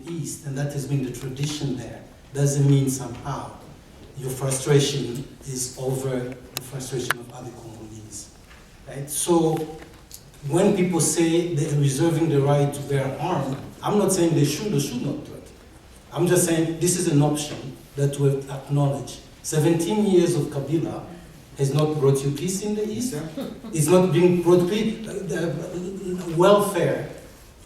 East, and that has been the tradition there, doesn't mean somehow your frustration is over the frustration of other Congolese, right? So when people say they're reserving the right to bear arms, I'm not saying they should or should not do it. I'm just saying this is an option that we have acknowledged. 17 years of Kabila has not brought you peace in the East. It's not being brought peace, welfare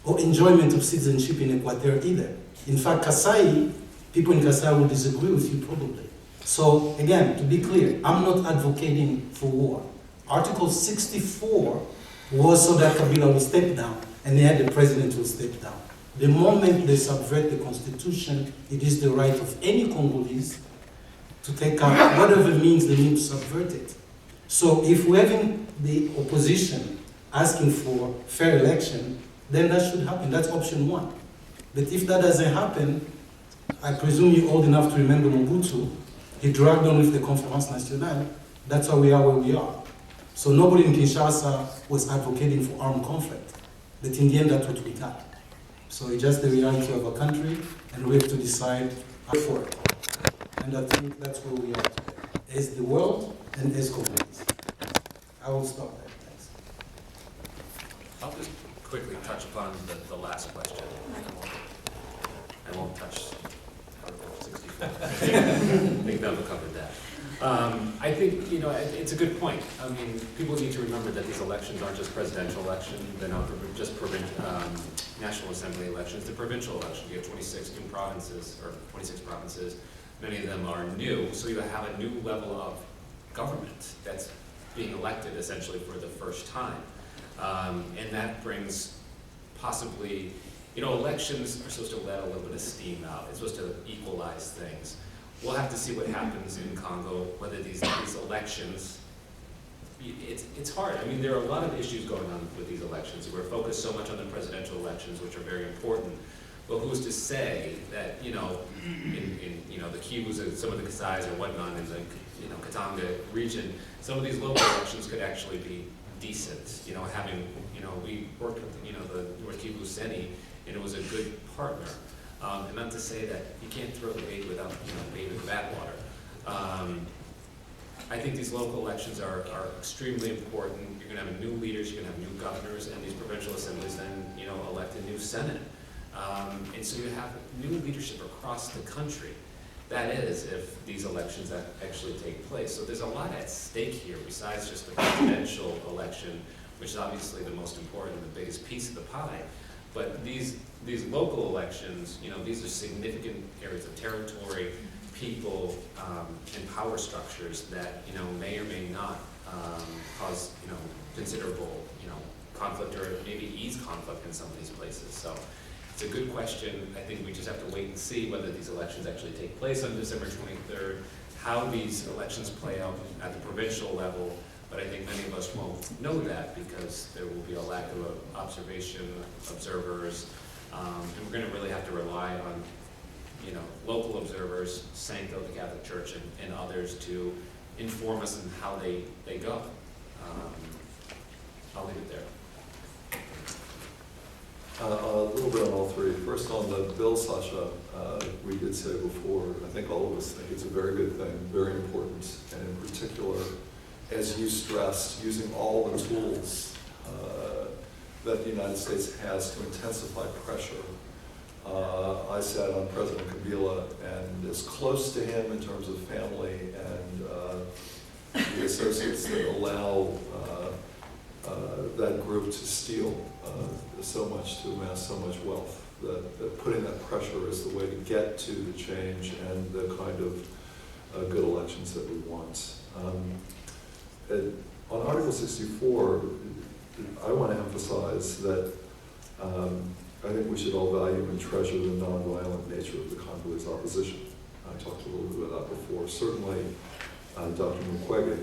or enjoyment of citizenship in Equateur either. In fact, Kasai, people in Kasai will disagree with you probably. So again, to be clear, I'm not advocating for war. Article 64 was so that Kabila will step down, and they had the president who step down. The moment they subvert the constitution, it is the right of any Congolese to take up whatever means they need to subvert it. So if we're having the opposition asking for fair election, then that should happen. That's option one. But if that doesn't happen, I presume you're old enough to remember Mobutu. He dragged on with the Conference Nationale. That's why we are where we are. So nobody in Kinshasa was advocating for armed conflict. But in the end, that's what we got. So it's just the reality of our country, and we have to decide for it. And I think that's where we are today, as the world and as communities. I will stop there. Thanks. I'll just quickly touch upon the last question. I won't touch Article 64. I think that will cover that. I think, it's a good point. I mean, people need to remember that these elections aren't just presidential elections. They're not just National Assembly elections. They're provincial elections. You have 26 new provinces, or 26 provinces. Many of them are new, so you have a new level of government that's being elected essentially for the first time. And that brings possibly, elections are supposed to let a little bit of steam out. It's supposed to equalize things. We'll have to see what happens in Congo, whether these elections, it's hard. I mean, there are a lot of issues going on with these elections. We're focused so much on the presidential elections, which are very important. But who's to say that, in the Kivus and some of the Kasais or whatnot in the, Katanga region, some of these local elections could actually be decent. We worked with, the North Kivu Seni, and it was a good partner. And not to say that you can't throw the baby without, baby with bathwater. I think these local elections are extremely important. You're going to have new leaders, you're going to have new governors, and these provincial assemblies then, elect a new Senate. And so you have new leadership across the country. That is, if these elections actually take place. So there's a lot at stake here besides just the presidential election, which is obviously the most important, the biggest piece of the pie. But these local elections, these are significant areas of territory, people, and power structures that, may or may not cause, considerable, conflict or maybe ease conflict in some of these places. So it's a good question. I think we just have to wait and see whether these elections actually take place on December 23rd, how these elections play out at the provincial level. But I think many of us won't know that because there will be a lack of observation, observers, and we're going to really have to rely on, local observers, Sanko, the Catholic Church, and others to inform us on how they go. I'll leave it there. A little bit on all three. First on the bill, Sasha, we did say before, I think all of us think it's a very good thing, very important, and in particular, as you stressed, using all the tools that the United States has to intensify pressure. I sat on President Kabila and as close to him in terms of family and the associates that allow that group to steal so much, to amass so much wealth, that putting that pressure is the way to get to the change and the kind of good elections that we want. On Article 64, I want to emphasize that I think we should all value and treasure the nonviolent nature of the Congolese opposition. I talked a little bit about that before. Certainly, Dr. Mukwege,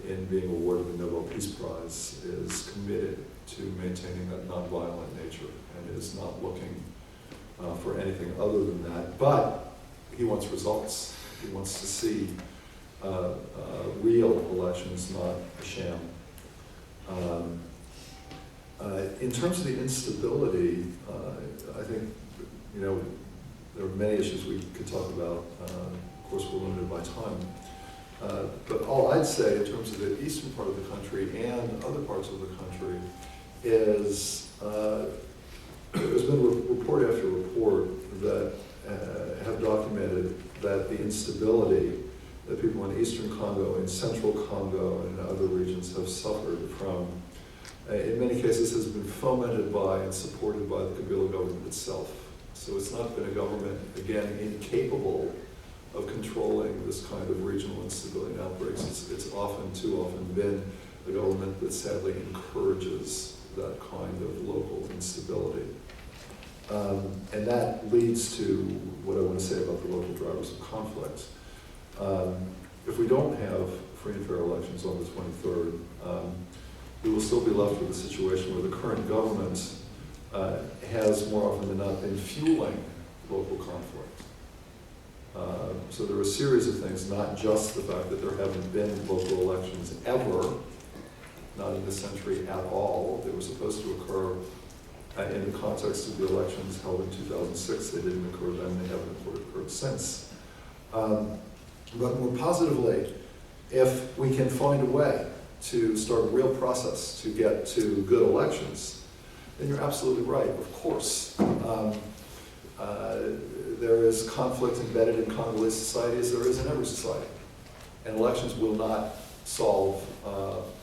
in being awarded the Nobel Peace Prize, is committed to maintaining that nonviolent nature and is not looking for anything other than that. But he wants results. He wants to see real elections, not a sham. In terms of the instability, I think, you know, there are many issues we could talk about. Of course, we're limited by time. But all I'd say in terms of the eastern part of the country and other parts of the country is there's been report after report that have documented that the instability that people in eastern Congo, in central Congo, and in other regions have suffered from, in many cases, has been fomented by and supported by the Kabila government itself. So it's not been a government, again, incapable of controlling this kind of regional instability and outbreaks. It's often, too often, been the government that sadly encourages that kind of local instability. And that leads to what I want to say about the local drivers of conflict. If we don't have free and fair elections on the 23rd, we will still be left with a situation where the current government has more often than not been fueling local conflict. So there are a series of things, not just the fact that there haven't been local elections ever, not in this century at all. They were supposed to occur in the context of the elections held in 2006. They didn't occur then, they haven't occurred since. But more positively, if we can find a way to start a real process to get to good elections, then you're absolutely right, of course. There is conflict embedded in Congolese society as there is in every society. And elections will not solve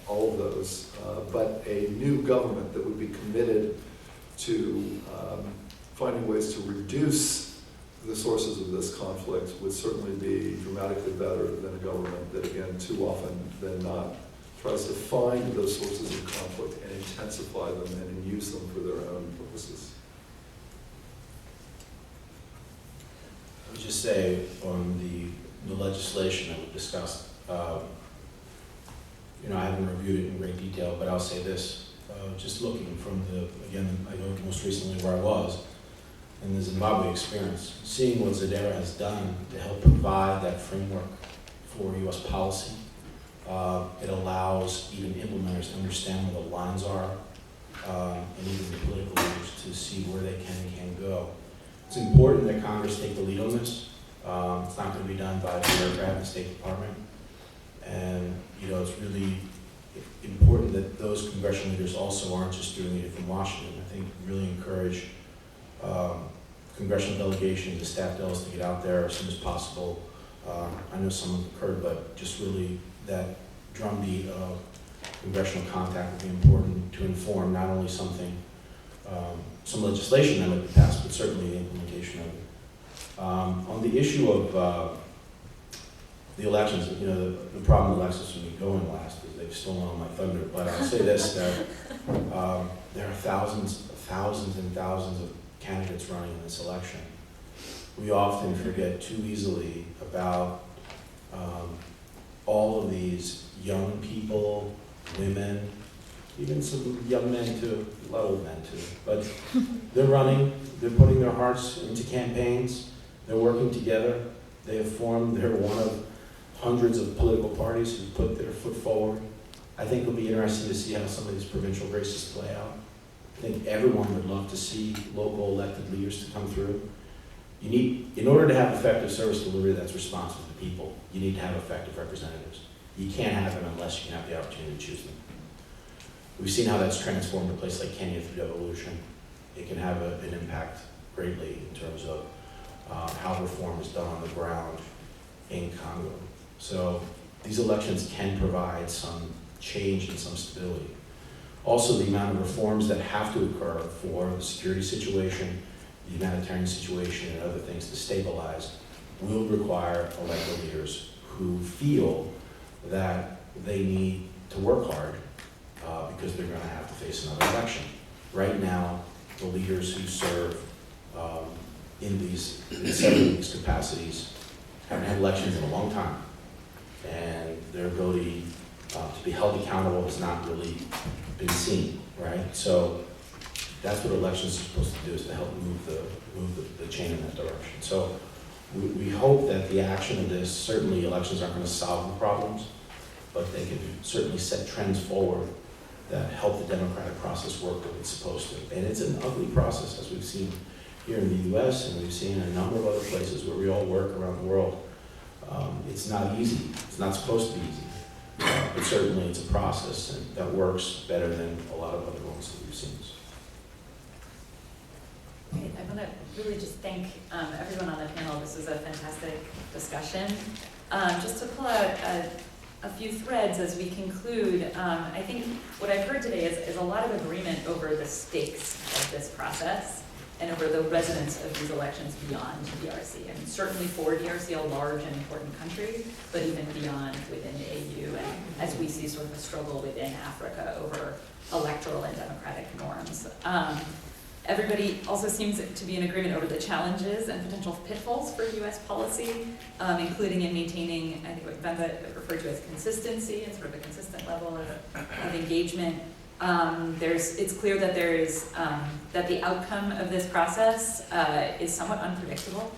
all of those, but a new government that would be committed to finding ways to reduce the sources of this conflict would certainly be dramatically better than a government that, again, too often than not, tries to find those sources of conflict and intensify them and use them for their own purposes. I would just say on the legislation that we discussed, you know, I haven't reviewed it in great detail, but I'll say this, just looking from again, I know most recently where I was, in the Zimbabwe experience, seeing what Zadera has done to help provide that framework for U.S. policy. It allows even implementers to understand where the lines are, and even the political leaders to see where they can and can't go. It's important that Congress take the lead on this. It's not going to be done by the bureaucrat in the State Department. And, you know, it's really important that those congressional leaders also aren't just doing it from Washington. I think really encourage congressional delegations, the staff delegates to get out there as soon as possible. I know some have occurred, but just really that drumbeat of congressional contact would be important to inform not only something, some legislation that might be passed, but certainly the implementation of it. On the issue of the elections, you know, the problem with Alexis when we go in last is they've stolen all my thunder, but I'll say this, that there are thousands and thousands of candidates running in this election. We often forget too easily about all of these young people, women, even some young men too, a lot of old men too. But they're running, they're putting their hearts into campaigns, they're working together, they have formed, they're one of hundreds of political parties who put their foot forward. I think it'll be interesting to see how some of these provincial races play out. I think everyone would love to see local elected leaders to come through. You need, in order to have effective service delivery that's responsive to people, you need to have effective representatives. You can't have them unless you can have the opportunity to choose them. We've seen how that's transformed a place like Kenya through devolution. It can have an impact greatly in terms of how reform is done on the ground in Congo. So these elections can provide some change and some stability. Also, the amount of reforms that have to occur for the security situation, the humanitarian situation, and other things to stabilize will require elected leaders who feel that they need to work hard because they're going to have to face another election. Right now, the leaders who serve in several of these capacities haven't had elections in a long time, and their ability to be held accountable has not really been seen, right? So that's what elections are supposed to do, is to help move the chain in that direction. So we hope that the action of this, certainly elections aren't going to solve the problems, but they can certainly set trends forward that help the democratic process work the way it's supposed to. And it's an ugly process, as we've seen here in the US, and we've seen in a number of other places where we all work around the world. It's not easy. It's not supposed to be easy. But certainly it's a process that works better than a lot of other ones that we've seen. Great. I want to really just thank everyone on the panel. This was a fantastic discussion. Just to pull out a few threads as we conclude, I think what I've heard today is a lot of agreement over the stakes of this process and over the resonance of these elections beyond DRC. And certainly for DRC, a large and important country, but even beyond within the AU, and as we see sort of a struggle within Africa over electoral and democratic norms. Everybody also seems to be in agreement over the challenges and potential pitfalls for US policy, including in maintaining, I think what Venza referred to as consistency and sort of a consistent level of engagement. It's clear that there is, that the outcome of this process is somewhat unpredictable,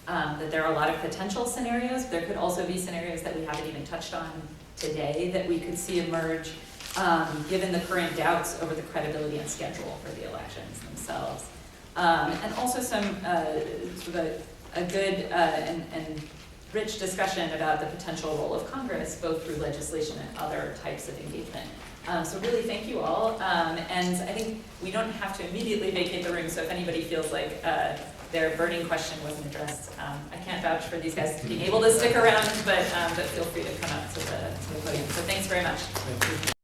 that there are a lot of potential scenarios. There could also be scenarios that we haven't even touched on today that we could see emerge given the current doubts over the credibility and schedule for the elections themselves. And also some sort of a good and rich discussion about the potential role of Congress, both through legislation and other types of engagement. So really thank you all. And I think we don't have to immediately vacate the room, so if anybody feels like their burning question wasn't addressed, I can't vouch for these guys being able to stick around, but feel free to come up to the podium. So thanks very much. Thank you.